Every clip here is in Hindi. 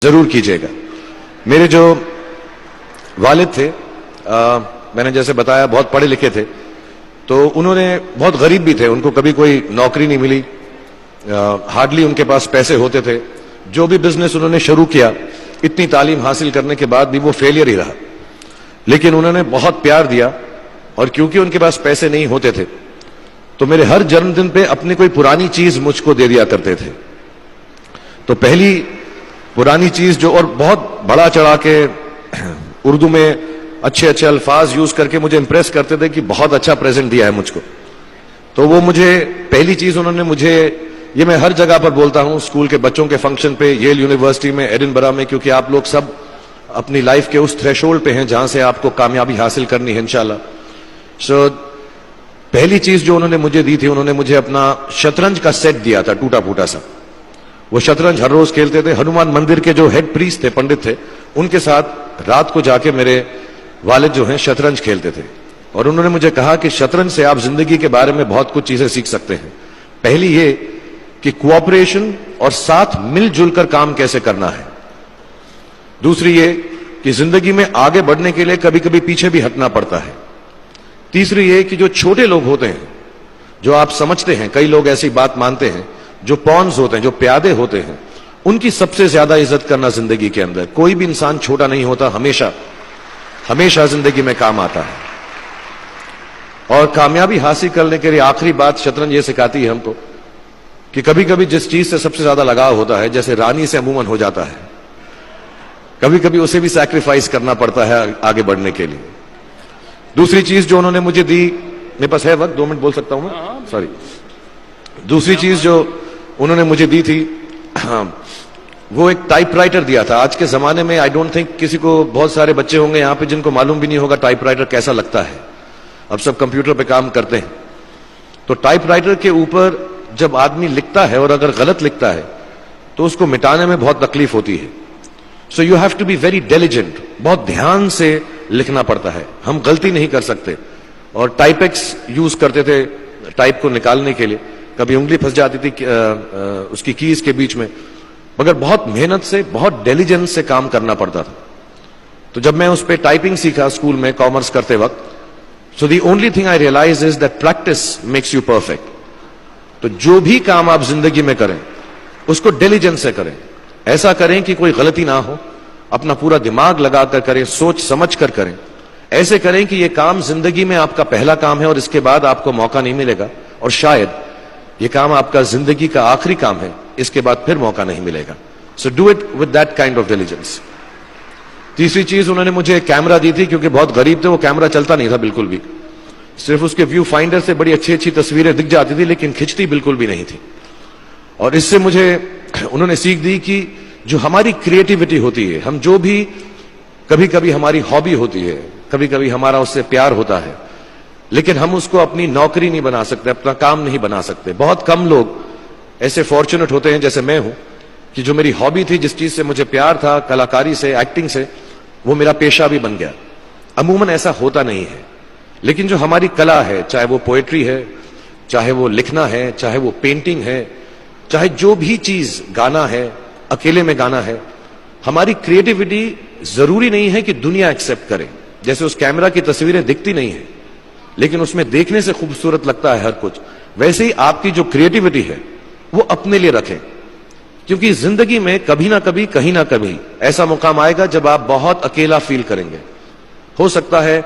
जरूर कीजिएगा। मेरे जो वालिद थे, मैंने जैसे बताया बहुत पढ़े लिखे थे, तो उन्होंने बहुत गरीब भी थे, उनको कभी कोई नौकरी नहीं मिली, हार्डली उनके पास पैसे होते थे। जो भी बिजनेस उन्होंने शुरू किया, इतनी तालीम हासिल करने के बाद भी वो फेलियर ही रहा। लेकिन उन्होंने बहुत प्यार दिया, और क्योंकि उनके पास पैसे नहीं होते थे तो मेरे हर जन्मदिन पे अपनी कोई पुरानी चीज मुझको दे दिया करते थे। तो पहली पुरानी चीज जो, और बहुत बड़ा चढ़ा के उर्दू में अच्छे अच्छे अल्फाज यूज करके मुझे इंप्रेस करते थे कि बहुत अच्छा प्रेजेंट दिया है मुझको। तो वो मुझे पहली चीज उन्होंने मुझे, ये मैं हर जगह पर बोलता हूं, स्कूल के बच्चों के फंक्शन पे, येल यूनिवर्सिटी में, एडिनबरा में, क्योंकि आप लोग सब अपनी लाइफ के उस थ्रेशोल्ड पे हैं जहां से आपको कामयाबी हासिल करनी है इंशाल्लाह। सो पहली चीज जो उन्होंने मुझे दी थी, उन्होंने मुझे अपना शतरंज का सेट दिया था, टूटा फूटा सा। वो शतरंज हर रोज खेलते थे। हनुमान मंदिर के जो हेड प्रीस्ट थे, पंडित थे, उनके साथ रात को जाके मेरे वालिद जो हैं शतरंज खेलते थे। और उन्होंने मुझे कहा कि शतरंज से आप जिंदगी के बारे में बहुत कुछ चीजें सीख सकते हैं। पहली ये कि कोऑपरेशन और साथ मिलजुल कर काम कैसे करना है। दूसरी ये कि जिंदगी में आगे बढ़ने के लिए कभी कभी पीछे भी हटना पड़ता है। तीसरी ये कि जो छोटे लोग होते हैं, जो आप समझते हैं, कई लोग ऐसी बात मानते हैं, जो पॉन्स होते हैं, जो प्यादे होते हैं, उनकी सबसे ज्यादा इज्जत करना जिंदगी के अंदर। कोई भी इंसान छोटा नहीं होता, हमेशा हमेशा जिंदगी में काम आता है। और कामयाबी हासिल करने के लिए आखिरी बात शतरंज ये सिखाती है हमको कि कभी कभी जिस चीज से सबसे ज्यादा लगाव होता है, जैसे रानी से अमूमन हो जाता है, कभी कभी उसे भी सैक्रिफाइस करना पड़ता है आगे बढ़ने के लिए। दूसरी चीज जो उन्होंने मुझे दी, मेरे पास है वक्त, 2 मिनट बोल सकता हूं मैं, सॉरी। दूसरी चीज जो उन्होंने मुझे दी थी, वो एक टाइपराइटर दिया था। आज के जमाने में आई डोंट थिंक किसी को, बहुत सारे बच्चे होंगे यहां पे जिनको मालूम भी नहीं होगा टाइपराइटर कैसा लगता है। अब सब कंप्यूटर पे काम करते हैं। तो टाइपराइटर के ऊपर जब आदमी लिखता है और अगर गलत लिखता है तो उसको मिटाने में बहुत तकलीफ होती है। So you have to be very diligent, बहुत ध्यान से लिखना पड़ता है, हम गलती नहीं कर सकते। और टाइपेक्स यूज करते थे टाइप को निकालने के लिए, कभी उंगली फंस जाती थी उसकी कीज के बीच में, मगर बहुत मेहनत से, बहुत डिलिजेंस से काम करना पड़ता था। तो जब मैं उस पर टाइपिंग सीखा स्कूल में कॉमर्स करते वक्त, so the only thing I realize is that practice makes you perfect. तो जो भी काम आप जिंदगी में करें उसको डिलिजेंस से करें, ऐसा करें कि कोई गलती ना हो, अपना पूरा दिमाग लगाकर करें, सोच समझ कर करें। ऐसे करें कि यह काम जिंदगी में आपका पहला काम है और इसके बाद आपको मौका नहीं मिलेगा, और शायद यह काम आपका जिंदगी का आखिरी काम है, इसके बाद फिर मौका नहीं मिलेगा। So do it with that kind of diligence. तीसरी चीज उन्होंने मुझे कैमरा दी थी, क्योंकि बहुत गरीब थे, वो कैमरा चलता नहीं था बिल्कुल भी, सिर्फ उसके व्यू फाइंडर से बड़ी अच्छी अच्छी तस्वीरें दिख जाती थी, लेकिन खिंचती बिल्कुल भी नहीं थी। और इससे मुझे उन्होंने सीख दी कि जो हमारी क्रिएटिविटी होती है, हम जो भी, कभी कभी हमारी हॉबी होती है, कभी कभी हमारा उससे प्यार होता है, लेकिन हम उसको अपनी नौकरी नहीं बना सकते, अपना काम नहीं बना सकते। बहुत कम लोग ऐसे फॉर्चुनेट होते हैं जैसे मैं हूं कि जो मेरी हॉबी थी, जिस चीज से मुझे प्यार था, कलाकारी से, एक्टिंग से, वो मेरा पेशा भी बन गया। अमूमन ऐसा होता नहीं है। लेकिन जो हमारी कला है, चाहे वो पोएट्री है, चाहे वो लिखना है, चाहे वो पेंटिंग है, चाहे जो भी चीज, गाना है, अकेले में गाना है, हमारी क्रिएटिविटी जरूरी नहीं है कि दुनिया एक्सेप्ट करे। जैसे उस कैमरा की तस्वीरें दिखती नहीं है, लेकिन उसमें देखने से खूबसूरत लगता है हर कुछ, वैसे ही आपकी जो क्रिएटिविटी है वो अपने लिए रखें। क्योंकि जिंदगी में कभी ना कभी, कहीं ना कभी ऐसा मुकाम आएगा जब आप बहुत अकेला फील करेंगे। हो सकता है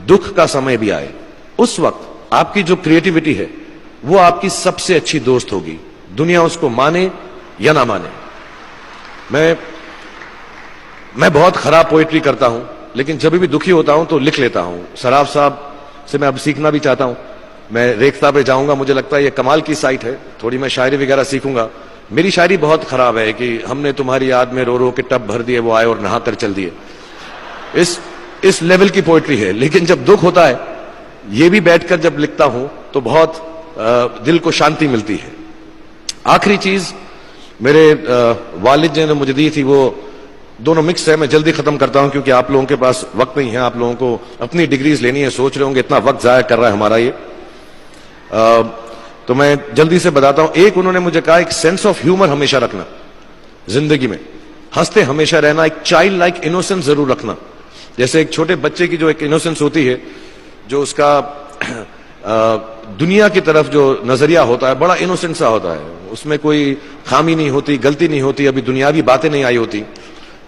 दुख का समय भी आए, उस वक्त आपकी जो क्रिएटिविटी है वो आपकी सबसे अच्छी दोस्त होगी, दुनिया उसको माने या ना माने। मैं बहुत खराब पोएट्री करता हूं, लेकिन जब भी दुखी होता हूं तो लिख लेता हूं। सराफ साहब से मैं अब सीखना भी चाहता हूं। मैं रेखता पे जाऊंगा, मुझे लगता है ये कमाल की साइट है, थोड़ी मैं शायरी वगैरह सीखूंगा। मेरी शायरी बहुत खराब है कि हमने तुम्हारी याद में रो रो के टब भर दिए, वो आए और नहा कर चल दिए। इस लेवल की पोएट्री है। लेकिन जब दुख होता है, ये भी बैठकर जब लिखता हूं तो बहुत दिल को शांति मिलती है। आखिरी चीज मेरे वालिद ने मुझे दी थी, वो दोनों मिक्स है, मैं जल्दी खत्म करता हूं क्योंकि आप लोगों के पास वक्त नहीं है, आप लोगों को अपनी डिग्रीज लेनी है, सोच रहे होंगे इतना वक्त जाया कर रहा है हमारा ये। तो मैं जल्दी से बताता हूं। एक, उन्होंने मुझे कहा एक सेंस ऑफ ह्यूमर हमेशा रखना जिंदगी में। हंसते हमेशा रहना, एक चाइल्ड लाइक इनोसेंस जरूर रखना। जैसे एक छोटे बच्चे की जो एक इनोसेंस होती है, जो उसका दुनिया की तरफ जो नजरिया होता है बड़ा इनोसेंट सा होता है, उसमें कोई खामी नहीं होती, गलती नहीं होती, अभी दुनियावी बातें नहीं आई होती,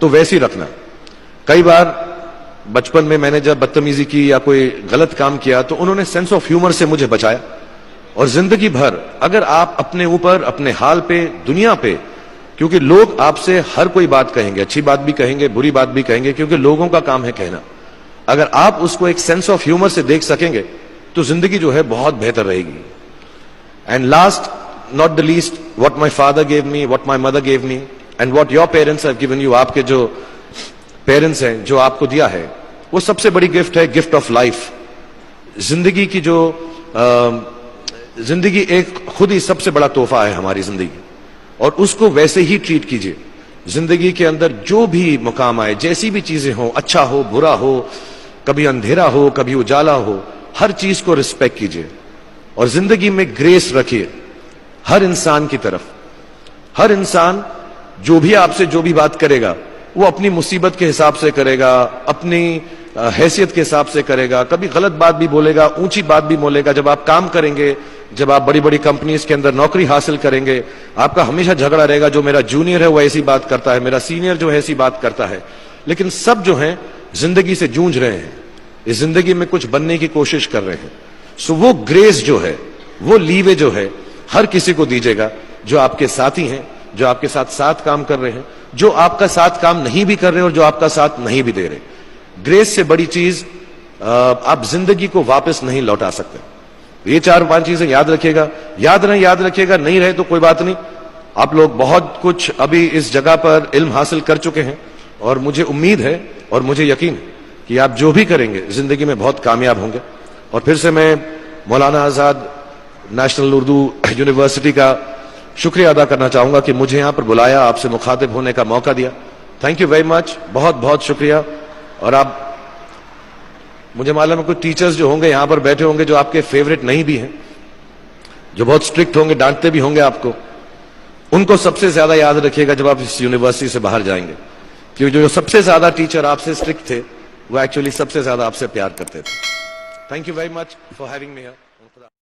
तो वैसी रखना। कई बार बचपन में मैंने जब बदतमीजी की या कोई गलत काम किया तो उन्होंने सेंस ऑफ ह्यूमर से मुझे बचाया। और जिंदगी भर अगर आप अपने ऊपर, अपने हाल पे, दुनिया पे, क्योंकि लोग आपसे हर कोई बात कहेंगे, अच्छी बात भी कहेंगे, बुरी बात भी कहेंगे, क्योंकि लोगों का काम है कहना। अगर आप उसको एक सेंस ऑफ ह्यूमर से देख सकेंगे तो जिंदगी जो है बहुत बेहतर रहेगी। And last not the least, what my father gave me, what my mother gave me and what your parents have given you, आपके जो पेरेंट्स हैं जो आपको दिया है, वो सबसे बड़ी गिफ्ट है, गिफ्ट ऑफ लाइफ। जिंदगी की जो जिंदगी एक खुद ही सबसे बड़ा तोहफा है हमारी जिंदगी, और उसको वैसे ही ट्रीट कीजिए। जिंदगी के अंदर जो भी मुकाम आए, जैसी भी चीजें हो, अच्छा हो बुरा हो, कभी अंधेरा हो कभी उजाला हो, हर चीज को रिस्पेक्ट कीजिए और जिंदगी में ग्रेस रखिए हर इंसान की तरफ। हर इंसान जो भी आपसे जो भी बात करेगा वो अपनी मुसीबत के हिसाब से करेगा, अपनी हैसियत के हिसाब से करेगा, कभी गलत बात भी बोलेगा, ऊंची बात भी बोलेगा। जब आप काम करेंगे, जब आप बड़ी बड़ी कंपनीज के अंदर नौकरी हासिल करेंगे, आपका हमेशा झगड़ा रहेगा, जो मेरा जूनियर है वो ऐसी बात करता है, मेरा सीनियर जो है ऐसी बात करता है। लेकिन सब जो हैं जिंदगी से जूझ रहे हैं, इस जिंदगी में कुछ बनने की कोशिश कर रहे हैं। सो वो ग्रेस जो है, वो लीवे जो है, हर किसी को दीजिएगा जो आपके साथी हैं, जो आपके साथ साथ काम कर रहे हैं, जो आपका साथ काम नहीं भी कर रहे और जो आपका साथ नहीं भी दे रहे। ग्रेस से बड़ी चीज आप जिंदगी को वापस नहीं लौटा सकते। ये 4-5 चीजें याद रखिएगा। याद रखिएगा, नहीं रहे तो कोई बात नहीं। आप लोग बहुत कुछ अभी इस जगह पर इल्म हासिल कर चुके हैं और मुझे उम्मीद है और मुझे यकीन है कि आप जो भी करेंगे जिंदगी में बहुत कामयाब होंगे। और फिर से मैं मौलाना आजाद नेशनल उर्दू यूनिवर्सिटी का शुक्रिया अदा करना चाहूंगा कि मुझे यहां पर बुलाया, आपसे मुखातिब होने का मौका दिया। थैंक यू वेरी मच, बहुत बहुत शुक्रिया। और आप, मुझे मालूम है कुछ टीचर्स जो होंगे यहां पर बैठे होंगे जो आपके फेवरेट नहीं भी हैं, जो बहुत स्ट्रिक्ट होंगे, डांटते भी होंगे आपको, उनको सबसे ज्यादा याद रखिएगा जब आप इस यूनिवर्सिटी से बाहर जाएंगे, क्योंकि जो सबसे ज्यादा टीचर आपसे स्ट्रिक्ट थे वो एक्चुअली सबसे ज्यादा आपसे प्यार करते थे। Thank you very much for having me here.